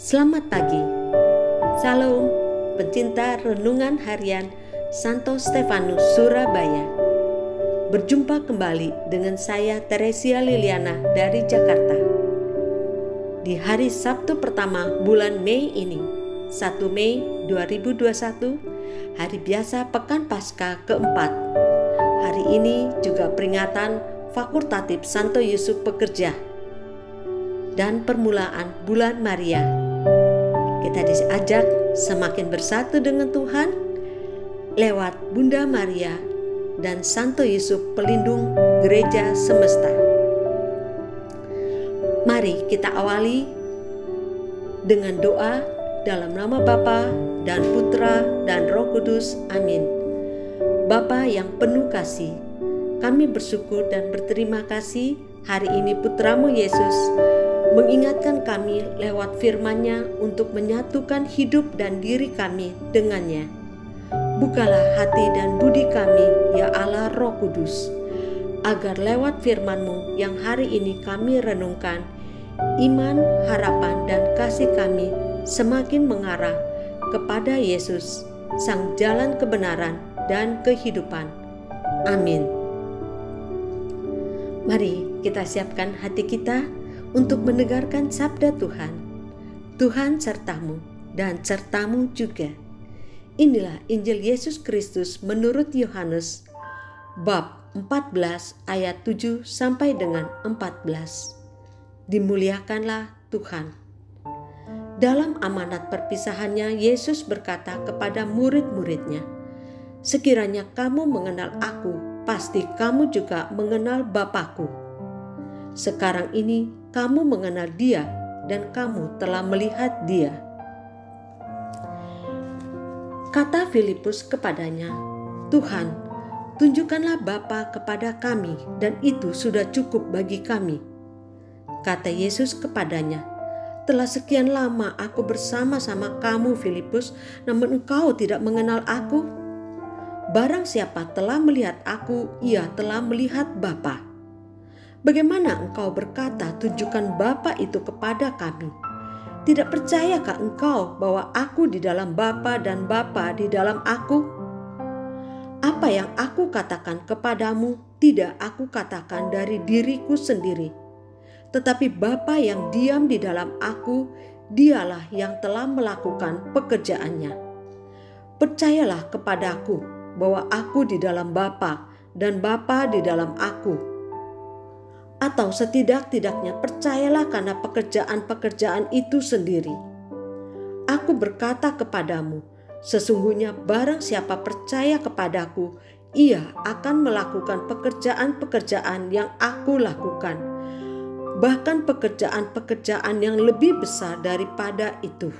Selamat pagi, Salam, pencinta renungan harian Santo Stefanus Surabaya. Berjumpa kembali dengan saya Teresia Liliana dari Jakarta. Di hari Sabtu pertama bulan Mei ini, 1 Mei 2021, hari biasa Pekan Paskah keempat. Hari ini juga peringatan fakultatif Santo Yusuf Pekerja dan permulaan bulan Maria. Kita diajak semakin bersatu dengan Tuhan lewat Bunda Maria dan Santo Yusuf pelindung gereja semesta. Mari kita awali dengan doa dalam nama Bapa dan Putra dan Roh Kudus. Amin. Bapa yang penuh kasih, kami bersyukur dan berterima kasih hari ini Putramu Yesus mengingatkan kami lewat firman-Nya untuk menyatukan hidup dan diri kami dengannya. Bukalah hati dan budi kami, ya Allah Roh Kudus, agar lewat firman-Mu yang hari ini kami renungkan, iman, harapan, dan kasih kami semakin mengarah kepada Yesus, Sang Jalan Kebenaran dan Kehidupan. Amin. Mari kita siapkan hati kita untuk mendengarkan sabda Tuhan. Tuhan sertamu dan sertamu juga. Inilah Injil Yesus Kristus menurut Yohanes bab 14 ayat 7 sampai dengan 14. Dimuliakanlah Tuhan. Dalam amanat perpisahannya, Yesus berkata kepada murid-muridnya, "Sekiranya kamu mengenal aku, pasti kamu juga mengenal Bapa-Ku. Sekarang ini kamu mengenal Dia dan kamu telah melihat Dia." Kata Filipus kepadanya, "Tuhan, tunjukkanlah Bapa kepada kami dan itu sudah cukup bagi kami." Kata Yesus kepadanya, "Telah sekian lama aku bersama-sama kamu, Filipus, namun engkau tidak mengenal aku. Barang siapa telah melihat aku, ia telah melihat Bapa. Bagaimana engkau berkata, 'Tunjukkan Bapa itu kepada kami'? Tidak percayakah engkau bahwa aku di dalam Bapa dan Bapa di dalam aku? Apa yang aku katakan kepadamu, tidak aku katakan dari diriku sendiri. Tetapi Bapa yang diam di dalam aku, Dialah yang telah melakukan pekerjaannya. Percayalah kepadaku bahwa aku di dalam Bapa dan Bapa di dalam aku. Atau setidak-tidaknya percayalah karena pekerjaan-pekerjaan itu sendiri. Aku berkata kepadamu, sesungguhnya barang siapa percaya kepadaku, ia akan melakukan pekerjaan-pekerjaan yang aku lakukan, bahkan pekerjaan-pekerjaan yang lebih besar daripada itu.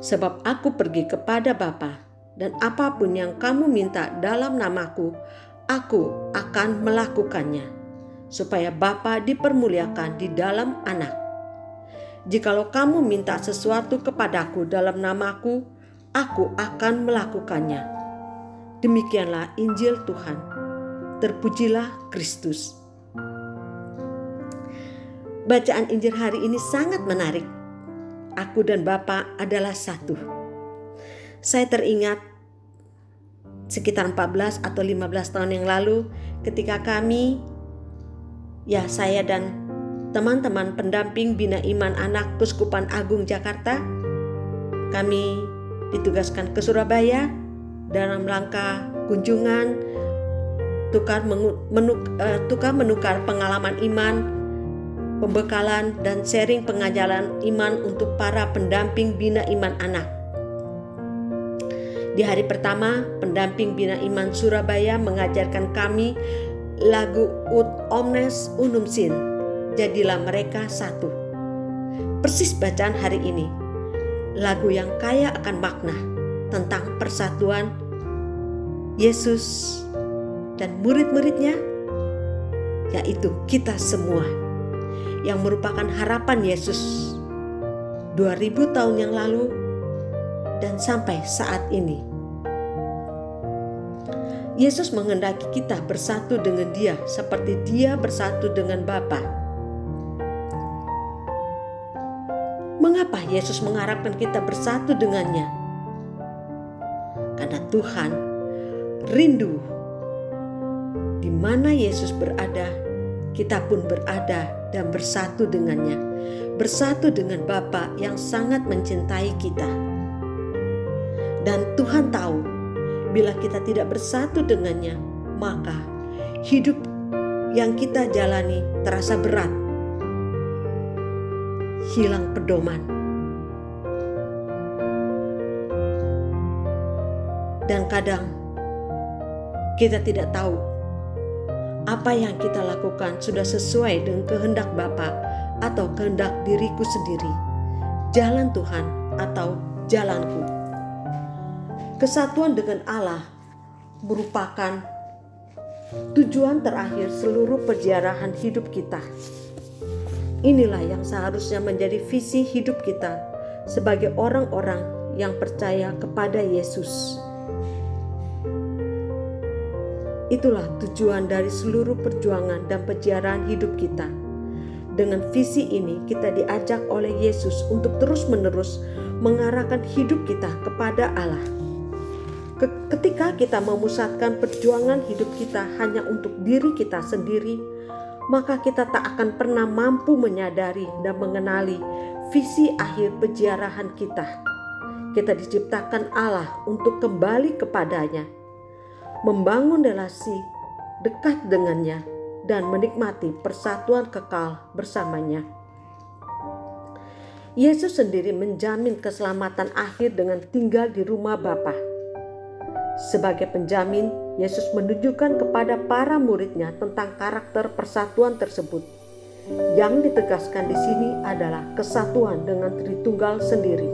Sebab aku pergi kepada Bapa, dan apapun yang kamu minta dalam namaku, aku akan melakukannya, supaya Bapa dipermuliakan di dalam Anak. Jikalau kamu minta sesuatu kepadaku dalam namaku, aku akan melakukannya." Demikianlah Injil Tuhan. Terpujilah Kristus. Bacaan Injil hari ini sangat menarik. Aku dan Bapa adalah satu. Saya teringat sekitar 14 atau 15 tahun yang lalu ketika kami, saya dan teman-teman pendamping Bina Iman Anak Keuskupan Agung Jakarta, kami ditugaskan ke Surabaya dalam rangka kunjungan tukar menukar pengalaman iman, pembekalan dan sharing pengajaran iman untuk para pendamping Bina Iman Anak. Di hari pertama, pendamping Bina Iman Surabaya mengajarkan kami lagu Ut Omnes Unum Sin, Jadilah Mereka Satu. Persis bacaan hari ini, lagu yang kaya akan makna tentang persatuan Yesus dan murid-muridnya, yaitu kita semua, yang merupakan harapan Yesus 2000 tahun yang lalu dan sampai saat ini. Yesus menghendaki kita bersatu dengan Dia seperti Dia bersatu dengan Bapa. Mengapa Yesus mengharapkan kita bersatu dengannya? Karena Tuhan rindu di mana Yesus berada, kita pun berada dan bersatu dengannya, bersatu dengan Bapa yang sangat mencintai kita. Dan Tuhan tahu, bila kita tidak bersatu dengannya, maka hidup yang kita jalani terasa berat, hilang pedoman. Dan kadang kita tidak tahu apa yang kita lakukan sudah sesuai dengan kehendak Bapa atau kehendak diriku sendiri, jalan Tuhan atau jalanku. Kesatuan dengan Allah merupakan tujuan terakhir seluruh perjalanan hidup kita. Inilah yang seharusnya menjadi visi hidup kita sebagai orang-orang yang percaya kepada Yesus. Itulah tujuan dari seluruh perjuangan dan perjalanan hidup kita. Dengan visi ini kita diajak oleh Yesus untuk terus-menerus mengarahkan hidup kita kepada Allah. Ketika kita memusatkan perjuangan hidup kita hanya untuk diri kita sendiri, maka kita tak akan pernah mampu menyadari dan mengenali visi akhir perjalanan kita. Kita diciptakan Allah untuk kembali kepadanya, membangun relasi dekat dengannya, dan menikmati persatuan kekal bersamanya. Yesus sendiri menjamin keselamatan akhir dengan tinggal di rumah Bapa. Sebagai penjamin, Yesus menunjukkan kepada para muridnya tentang karakter persatuan tersebut. Yang ditegaskan di sini adalah kesatuan dengan Tritunggal sendiri,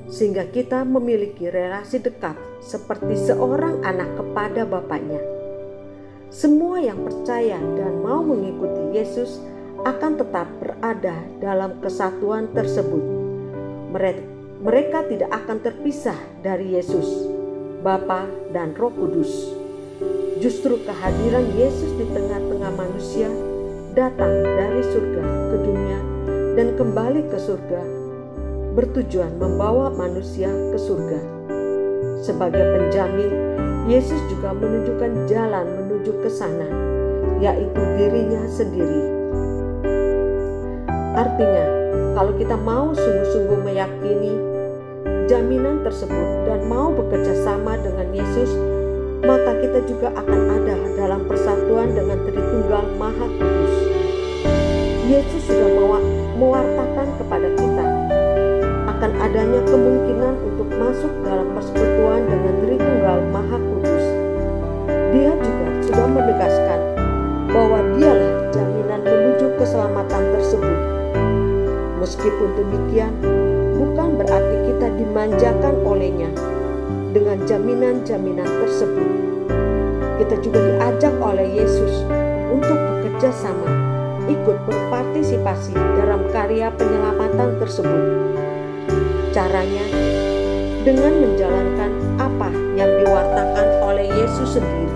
sehingga kita memiliki relasi dekat seperti seorang anak kepada Bapaknya. Semua yang percaya dan mau mengikuti Yesus akan tetap berada dalam kesatuan tersebut. Mereka tidak akan terpisah dari Yesus, Bapa dan Roh Kudus. Justru kehadiran Yesus di tengah-tengah manusia datang dari surga ke dunia dan kembali ke surga, bertujuan membawa manusia ke surga. Sebagai penjamin, Yesus juga menunjukkan jalan menuju ke sana, yaitu dirinya sendiri. Artinya, kalau kita mau sungguh-sungguh meyakini jaminan tersebut dan mau bekerja sama dengan Yesus, maka kita juga akan ada dalam persatuan dengan Tritunggal Maha Kudus. Yesus sudah mewartakan kepada kita akan adanya kemungkinan untuk masuk dalam persekutuan dengan Tritunggal Maha Kudus. Dia juga sudah menegaskan bahwa dialah jaminan menuju keselamatan tersebut. Meskipun demikian, bukan berarti kita dimanjakan olehnya dengan jaminan-jaminan tersebut. Kita juga diajak oleh Yesus untuk bekerja sama, ikut berpartisipasi dalam karya penyelamatan tersebut. Caranya dengan menjalankan apa yang diwartakan oleh Yesus sendiri.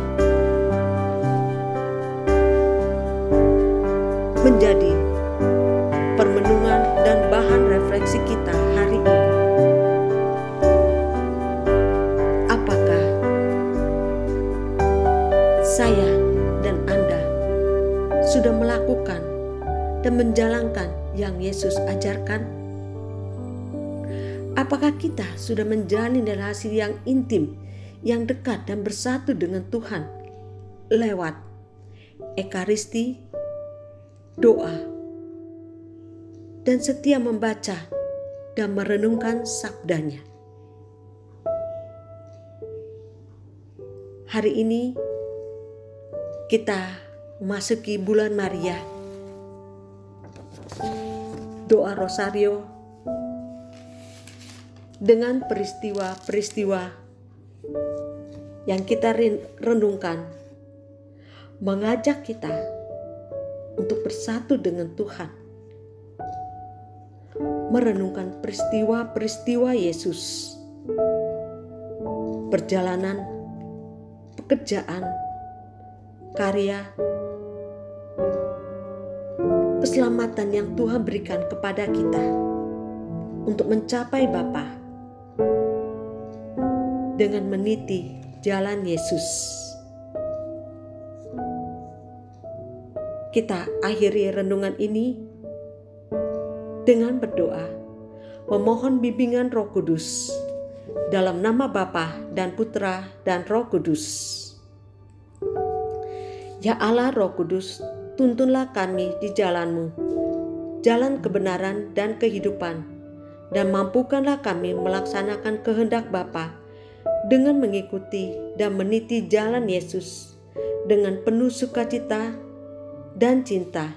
Menjadi permenungan dan bahan refleksi kita hari ini. Apakah saya dan Anda sudah melakukan dan menjalankan yang Yesus ajarkan? Apakah kita sudah menjalin relasi yang intim, yang dekat dan bersatu dengan Tuhan lewat Ekaristi, doa, dan setia membaca dan merenungkan sabdanya? Hari ini kita memasuki bulan Maria. Doa Rosario dengan peristiwa-peristiwa yang kita renungkan mengajak kita untuk bersatu dengan Tuhan, merenungkan peristiwa-peristiwa Yesus, perjalanan, pekerjaan, karya, keselamatan yang Tuhan berikan kepada kita. untuk mencapai Bapa dengan meniti jalan Yesus. Kita akhiri renungan ini dengan berdoa, memohon bimbingan Roh Kudus dalam nama Bapa dan Putra dan Roh Kudus. Ya Allah Roh Kudus, tuntunlah kami di jalan-Mu, jalan kebenaran dan kehidupan, dan mampukanlah kami melaksanakan kehendak Bapa dengan mengikuti dan meniti jalan Yesus dengan penuh sukacita dan cinta,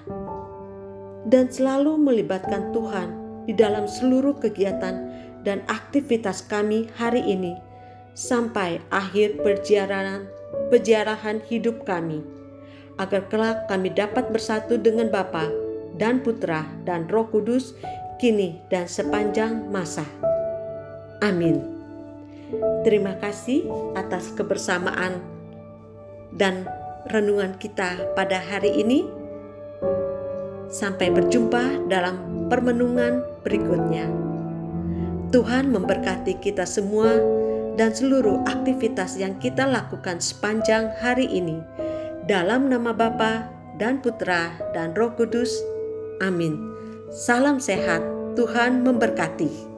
dan selalu melibatkan Tuhan di dalam seluruh kegiatan dan aktivitas kami hari ini sampai akhir perjalanan hidup kami, agar kelak kami dapat bersatu dengan Bapa dan Putra dan Roh Kudus kini dan sepanjang masa. Amin. Terima kasih atas kebersamaan dan renungan kita pada hari ini. Sampai berjumpa dalam permenungan berikutnya. Tuhan memberkati kita semua dan seluruh aktivitas yang kita lakukan sepanjang hari ini. Dalam nama Bapa dan Putra dan Roh Kudus. Amin. Salam sehat. Tuhan memberkati.